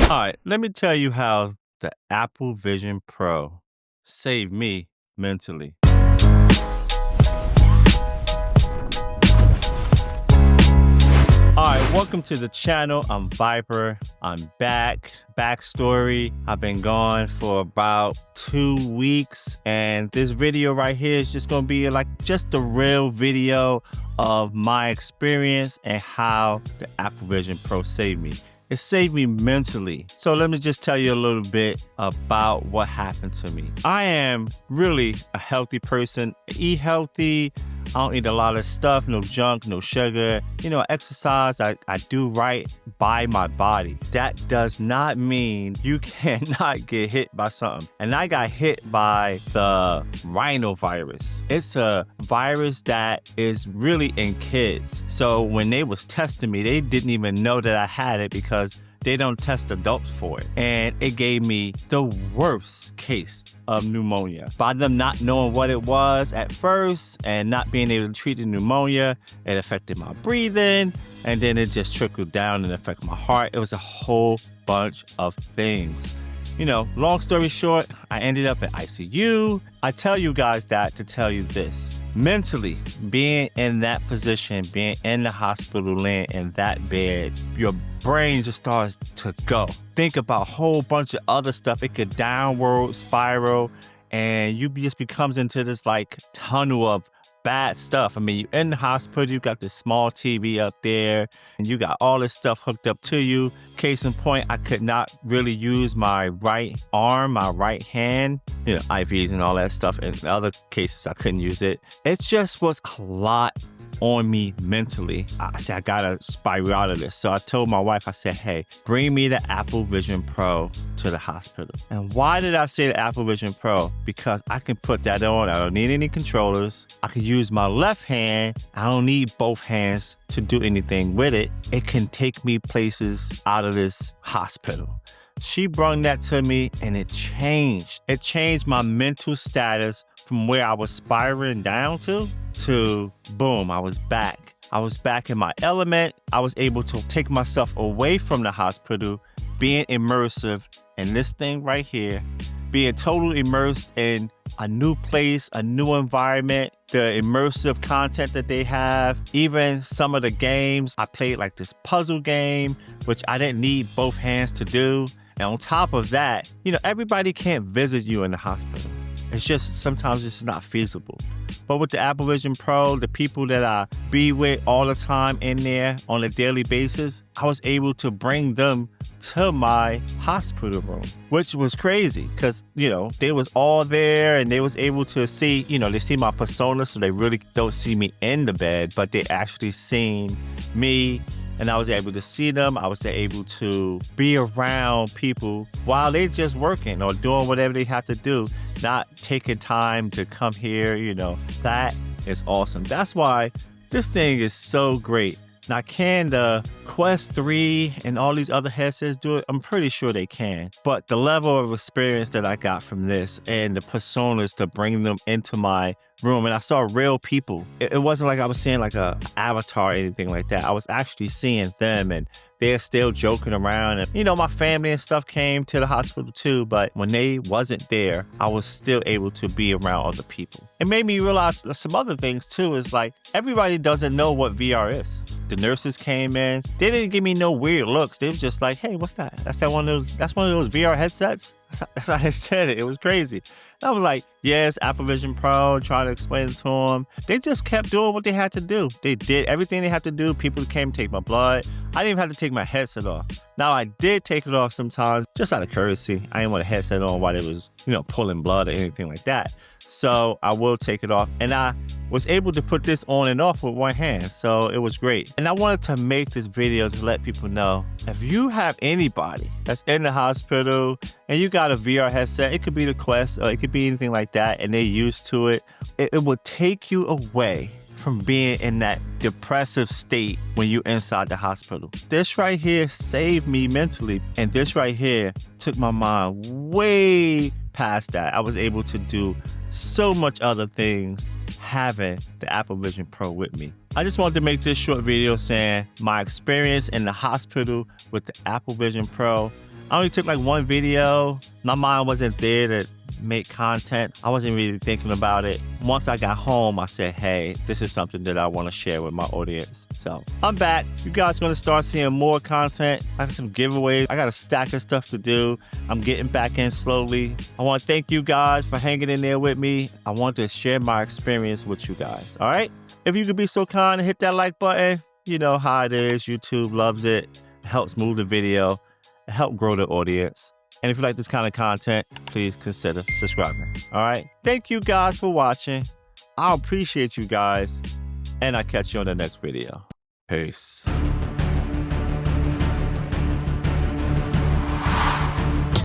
All right, let me tell you how the Apple Vision Pro saved me mentally. All right, welcome to the channel. I'm Viper. I'm back. Backstory, I've been gone for about 2 weeks, and this video right here is just gonna be like just the real video of my experience and how the Apple Vision Pro saved me. It saved me mentally. So let me just tell you a little bit about what happened to me. I am really a healthy person. I eat healthy. I don't eat a lot of stuff, no junk, no sugar. I exercise, I do right by my body. That does not mean you cannot get hit by something. And I got hit by the rhinovirus. It's a virus that is really in kids. So when they was testing me, they didn't even know that I had it because they don't test adults for it. And it gave me the worst case of pneumonia. By them not knowing what it was at first and not being able to treat the pneumonia, it affected my breathing, and then it just trickled down and affected my heart. It was a whole bunch of things. Long story short, I ended up in ICU. I tell you guys that to tell you this. Mentally, being in that position, being in the hospital, laying in that bed, your brain just starts to go. Think about a whole bunch of other stuff. It could downward spiral, and you just becomes into this like tunnel of bad stuff. I mean, you're in the hospital, you got this small TV up there, and you got all this stuff hooked up to you. Case in point, I could not really use my right arm, my right hand, IVs and all that stuff. In other cases, I couldn't use it. It just was a lot on me mentally. I said, I gotta spiral out of this. So I told my wife, I said, hey, bring me the Apple Vision Pro to the hospital. And why did I say the Apple Vision Pro? Because I can put that on. I don't need any controllers. I can use my left hand. I don't need both hands to do anything with it. It can take me places out of this hospital. She brought that to me, and it changed. It changed my mental status from where I was spiraling down to boom, I was back. I was back in my element. I was able to take myself away from the hospital, being immersive in this thing right here, being totally immersed in a new place, a new environment, the immersive content that they have, even some of the games. I played like this puzzle game, which I didn't need both hands to do. And on top of that, everybody can't visit you in the hospital. It's just sometimes it's not feasible. But with the Apple Vision Pro, the people that I be with all the time in there on a daily basis, I was able to bring them to my hospital room, which was crazy because, they was all there and they was able to see, they see my persona, so they really don't see me in the bed, but they actually seen me. And I was able to see them. I was able to be around people while they just working or doing whatever they have to do, not taking time to come here. That is awesome. That's why this thing is so great. Now, can the Quest 3 and all these other headsets do it? I'm pretty sure they can. But the level of experience that I got from this and the personas to bring them into my room, and I saw real people. It wasn't like I was seeing like a avatar or anything like that. I was actually seeing them, and they're still joking around. And my family and stuff came to the hospital too, but when they wasn't there, I was still able to be around other people. It made me realize some other things too, is like everybody doesn't know what VR is. The nurses came in, they didn't give me no weird looks. They was just like, hey, what's that? That's one of those VR headsets? That's how I said it. It was crazy. I was like, yes, Apple Vision Pro, trying to explain it to them. They just kept doing what they had to do. They did everything they had to do. People came to take my blood. I didn't even have to take my headset off. Now, I did take it off sometimes, just out of courtesy. I didn't want a headset on while it was, pulling blood or anything like that. So I will take it off. And I was able to put this on and off with one hand. So it was great. And I wanted to make this video to let people know, if you have anybody that's in the hospital and you got a VR headset, it could be the Quest or it could be anything like that, and they're used to it, it will take you away from being in that depressive state when you're inside the hospital. This right here saved me mentally, and this right here took my mind way past that. I was able to do so much other things having the Apple Vision Pro with me. I just wanted to make this short video saying my experience in the hospital with the Apple Vision Pro. I only took like one video. My mind wasn't there to make content. I wasn't really thinking about it. Once I got home, I said, hey, this is something that I want to share with my audience. So I'm back. You guys are going to start seeing more content. I got some giveaways. I got a stack of stuff to do. I'm getting back in slowly. I want to thank you guys for hanging in there with me. I want to share my experience with you guys. All right. If you could be so kind and hit that like button, you know how it is. YouTube loves it. It helps move the video. It helps grow the audience. And if you like this kind of content, please consider subscribing. All right. Thank you guys for watching. I appreciate you guys. And I'll catch you on the next video. Peace.